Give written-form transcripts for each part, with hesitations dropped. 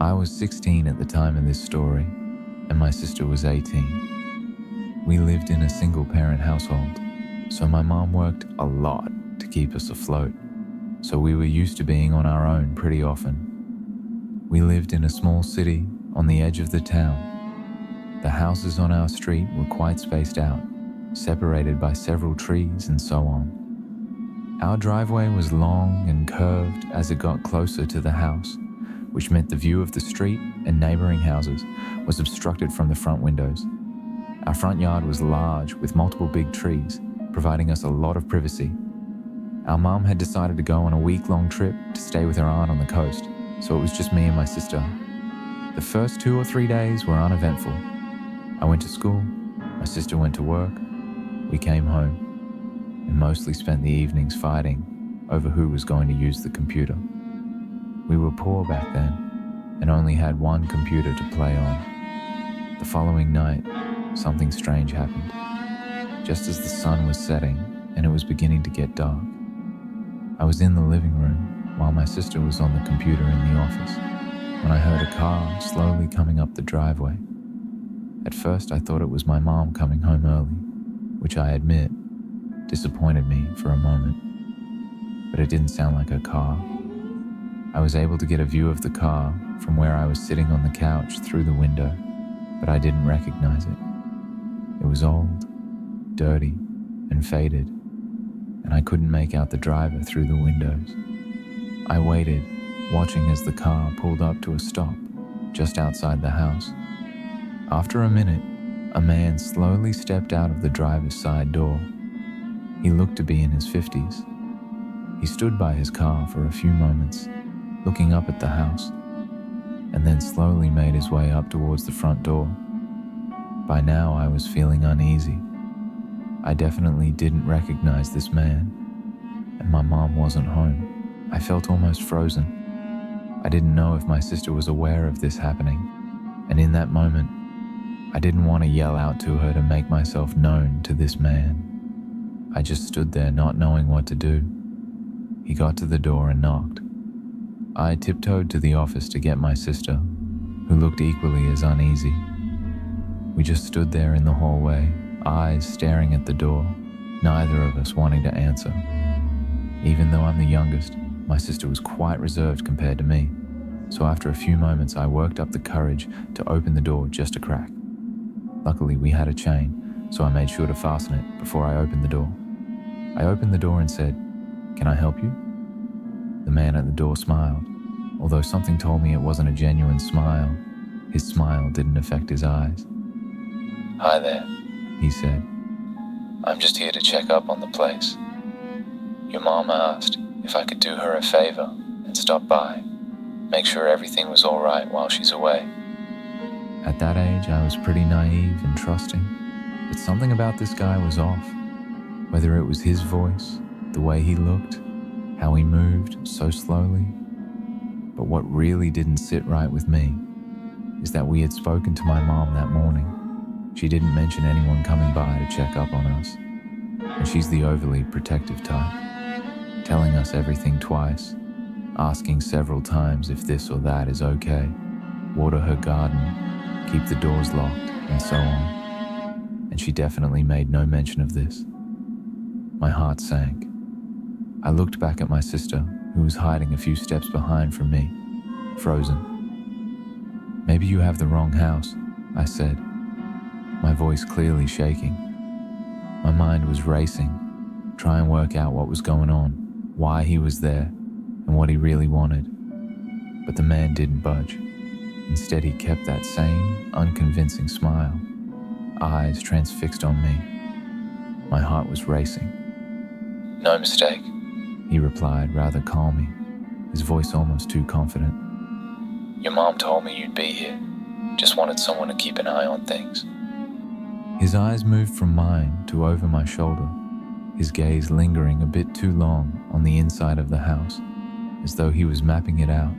I was 16 at the time of this story, and my sister was 18. We lived in a single-parent household, so my mom worked a lot to keep us afloat, so we were used to being on our own pretty often. We lived in a small city on the edge of the town. The houses on our street were quite spaced out, separated by several trees and so on. Our driveway was long and curved as it got closer to the house, which meant the view of the street and neighboring houses was obstructed from the front windows. Our front yard was large with multiple big trees, providing us a lot of privacy. Our mom had decided to go on a week-long trip to stay with her aunt on the coast, so it was just me and my sister. The first 2 or 3 days were uneventful. I went to school, my sister went to work, we came home, and mostly spent the evenings fighting over who was going to use the computer. We were poor back then, and only had one computer to play on. The following night, something strange happened. Just as the sun was setting and it was beginning to get dark, I was in the living room while my sister was on the computer in the office when I heard a car slowly coming up the driveway. At first I thought it was my mom coming home early, which I admit disappointed me for a moment, but it didn't sound like a car. I was able to get a view of the car from where I was sitting on the couch through the window, but I didn't recognize it. It was old, dirty, and faded, and I couldn't make out the driver through the windows. I waited, watching as the car pulled up to a stop just outside the house. After a minute, a man slowly stepped out of the driver's side door. He looked to be in his 50s. He stood by his car for a few moments, looking up at the house, and then slowly made his way up towards the front door. By now, I was feeling uneasy. I definitely didn't recognize this man, and my mom wasn't home. I felt almost frozen. I didn't know if my sister was aware of this happening, and in that moment, I didn't want to yell out to her to make myself known to this man. I just stood there not knowing what to do. He got to the door and knocked. I tiptoed to the office to get my sister, who looked equally as uneasy. We just stood there in the hallway, eyes staring at the door, neither of us wanting to answer. Even though I'm the youngest, my sister was quite reserved compared to me, so after a few moments I worked up the courage to open the door just a crack. Luckily we had a chain, so I made sure to fasten it before I opened the door. I opened the door and said, "Can I help you?" The man at the door smiled. Although something told me it wasn't a genuine smile, his smile didn't affect his eyes. "Hi there," he said. "I'm just here to check up on the place. Your mom asked if I could do her a favor and stop by, make sure everything was all right while she's away." At that age, I was pretty naive and trusting, but something about this guy was off. Whether it was his voice, the way he looked, how he moved so slowly. But what really didn't sit right with me is that we had spoken to my mom that morning. She didn't mention anyone coming by to check up on us, and she's the overly protective type, telling us everything twice, asking several times if this or that is okay, water her garden, keep the doors locked, and so on. And she definitely made no mention of this. My heart sank. I looked back at my sister, who was hiding a few steps behind from me, frozen. "Maybe you have the wrong house," I said, my voice clearly shaking. My mind was racing, trying to work out what was going on, why he was there, and what he really wanted. But the man didn't budge. Instead, he kept that same, unconvincing smile, eyes transfixed on me. My heart was racing. "No mistake," he replied rather calmly, his voice almost too confident. "Your mom told me you'd be here. Just wanted someone to keep an eye on things." His eyes moved from mine to over my shoulder, his gaze lingering a bit too long on the inside of the house, as though he was mapping it out.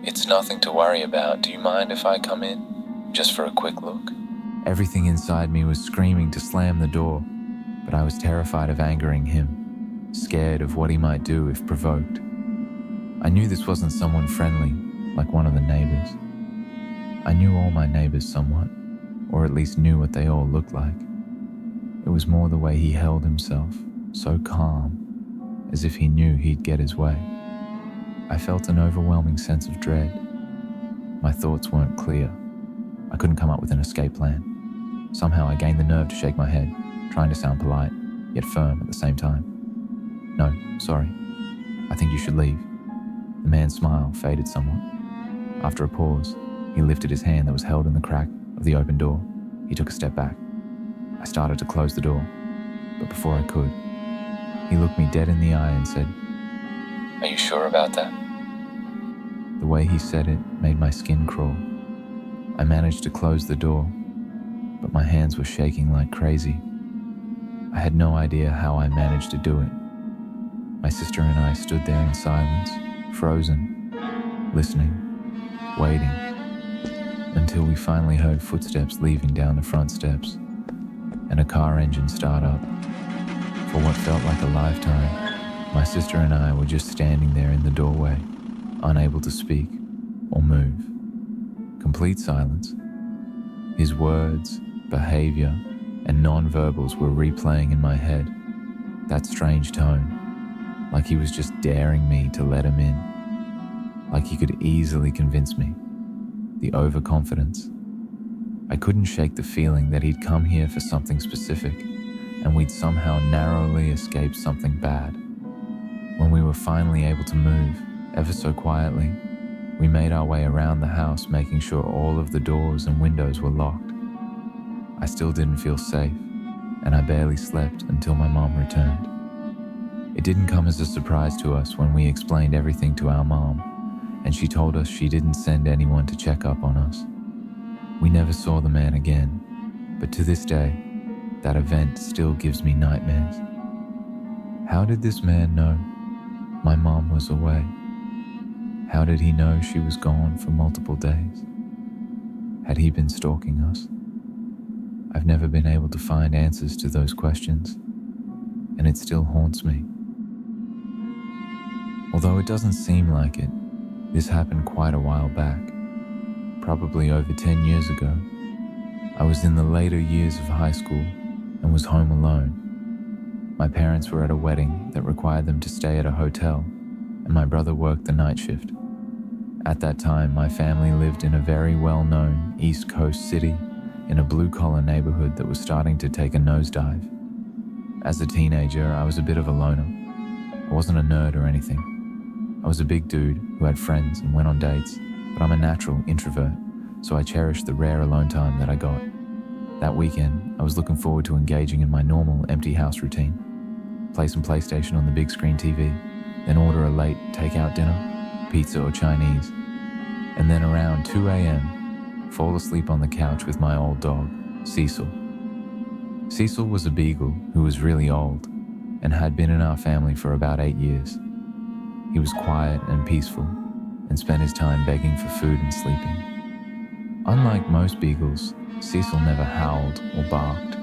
"It's nothing to worry about. Do you mind if I come in? Just for a quick look?" Everything inside me was screaming to slam the door, but I was terrified of angering him, scared of what he might do if provoked. I knew this wasn't someone friendly, like one of the neighbors. I knew all my neighbors somewhat, or at least knew what they all looked like. It was more the way he held himself, so calm, as if he knew he'd get his way. I felt an overwhelming sense of dread. My thoughts weren't clear. I couldn't come up with an escape plan. Somehow I gained the nerve to shake my head, trying to sound polite, yet firm at the same time. "No, sorry. I think you should leave." The man's smile faded somewhat. After a pause, he lifted his hand that was held in the crack of the open door. He took a step back. I started to close the door, but before I could, he looked me dead in the eye and said, "Are you sure about that?" The way he said it made my skin crawl. I managed to close the door, but my hands were shaking like crazy. I had no idea how I managed to do it. My sister and I stood there in silence, frozen, listening, waiting, until we finally heard footsteps leaving down the front steps and a car engine start up. For what felt like a lifetime, my sister and I were just standing there in the doorway, unable to speak or move. Complete silence. His words, behavior, and non-verbals were replaying in my head. That strange tone, like he was just daring me to let him in, like he could easily convince me. The overconfidence. I couldn't shake the feeling that he'd come here for something specific, and we'd somehow narrowly escaped something bad. When we were finally able to move, ever so quietly, we made our way around the house, making sure all of the doors and windows were locked. I still didn't feel safe, and I barely slept until my mom returned. It didn't come as a surprise to us when we explained everything to our mom, and she told us she didn't send anyone to check up on us. We never saw the man again, but to this day, that event still gives me nightmares. How did this man know my mom was away? How did he know she was gone for multiple days? Had he been stalking us? I've never been able to find answers to those questions, and it still haunts me. Although it doesn't seem like it, this happened quite a while back, probably over 10 years ago. I was in the later years of high school and was home alone. My parents were at a wedding that required them to stay at a hotel, and my brother worked the night shift. At that time, my family lived in a very well-known East Coast city in a blue-collar neighborhood that was starting to take a nosedive. As a teenager, I was a bit of a loner. I wasn't a nerd or anything. I was a big dude who had friends and went on dates, but I'm a natural introvert, so I cherished the rare alone time that I got. That weekend, I was looking forward to engaging in my normal empty house routine. Play some PlayStation on the big screen TV, then order a late takeout dinner, pizza or Chinese, and then around 2 a.m., fall asleep on the couch with my old dog, Cecil. Cecil was a beagle who was really old and had been in our family for about 8 years. He was quiet and peaceful and spent his time begging for food and sleeping. Unlike most beagles, Cecil never howled or barked.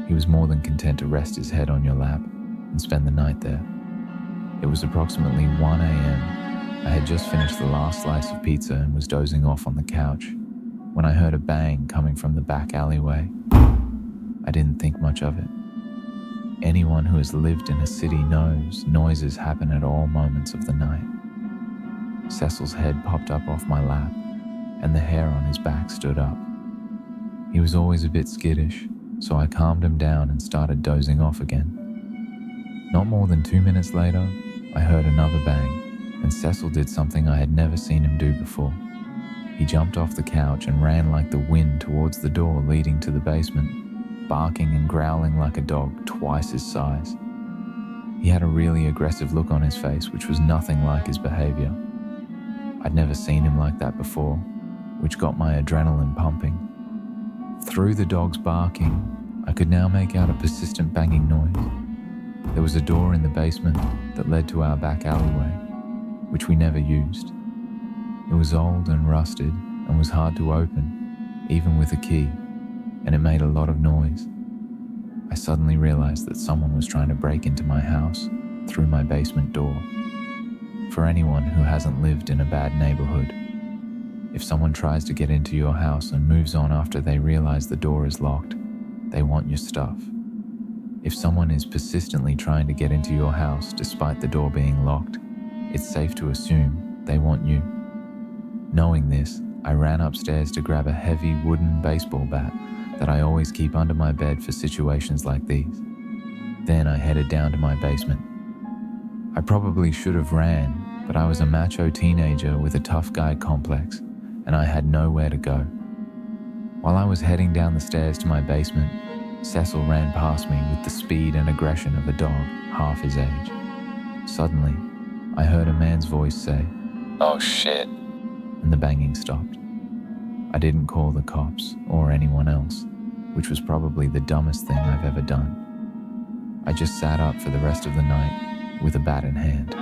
He was more than content to rest his head on your lap and spend the night there. It was approximately 1 a.m. I had just finished the last slice of pizza and was dozing off on the couch when I heard a bang coming from the back alleyway. I didn't think much of it. Anyone who has lived in a city knows noises happen at all moments of the night. Cecil's head popped up off my lap, and the hair on his back stood up. He was always a bit skittish, so I calmed him down and started dozing off again. Not more than 2 minutes later, I heard another bang, and Cecil did something I had never seen him do before. He jumped off the couch and ran like the wind towards the door leading to the basement, barking and growling like a dog twice his size. He had a really aggressive look on his face, which was nothing like his behavior. I'd never seen him like that before, which got my adrenaline pumping. Through the dog's barking, I could now make out a persistent banging noise. There was a door in the basement that led to our back alleyway, which we never used. It was old and rusted and was hard to open, even with a key, and it made a lot of noise. I suddenly realized that someone was trying to break into my house through my basement door. For anyone who hasn't lived in a bad neighborhood, If someone tries to get into your house and moves on after they realize the door is locked, they want your stuff. If someone is persistently trying to get into your house despite the door being locked, it's safe to assume they want you. Knowing this, I ran upstairs to grab a heavy wooden baseball bat that I always keep under my bed for situations like these. Then I headed down to my basement. I probably should have ran, but I was a macho teenager with a tough guy complex, and I had nowhere to go. While I was heading down the stairs to my basement, Cecil ran past me with the speed and aggression of a dog half his age. Suddenly, I heard a man's voice say, "Oh shit," and the banging stopped. I didn't call the cops or anyone else, which was probably the dumbest thing I've ever done. I just sat up for the rest of the night with a bat in hand.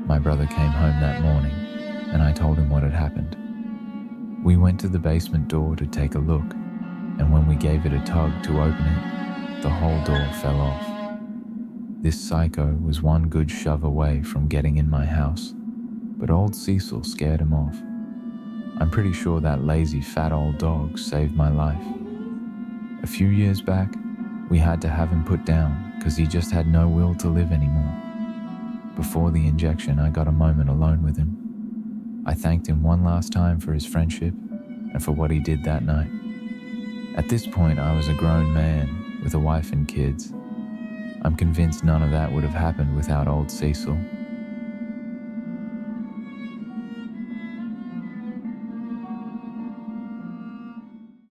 My brother came home that morning, and I told him what had happened. We went to the basement door to take a look, and when we gave it a tug to open it, the whole door fell off. This psycho was one good shove away from getting in my house, but old Cecil scared him off. I'm pretty sure that lazy fat old dog saved my life. A few years back, we had to have him put down because he just had no will to live anymore. Before the injection, I got a moment alone with him. I thanked him one last time for his friendship and for what he did that night. At this point, I was a grown man with a wife and kids. I'm convinced none of that would have happened without old Cecil,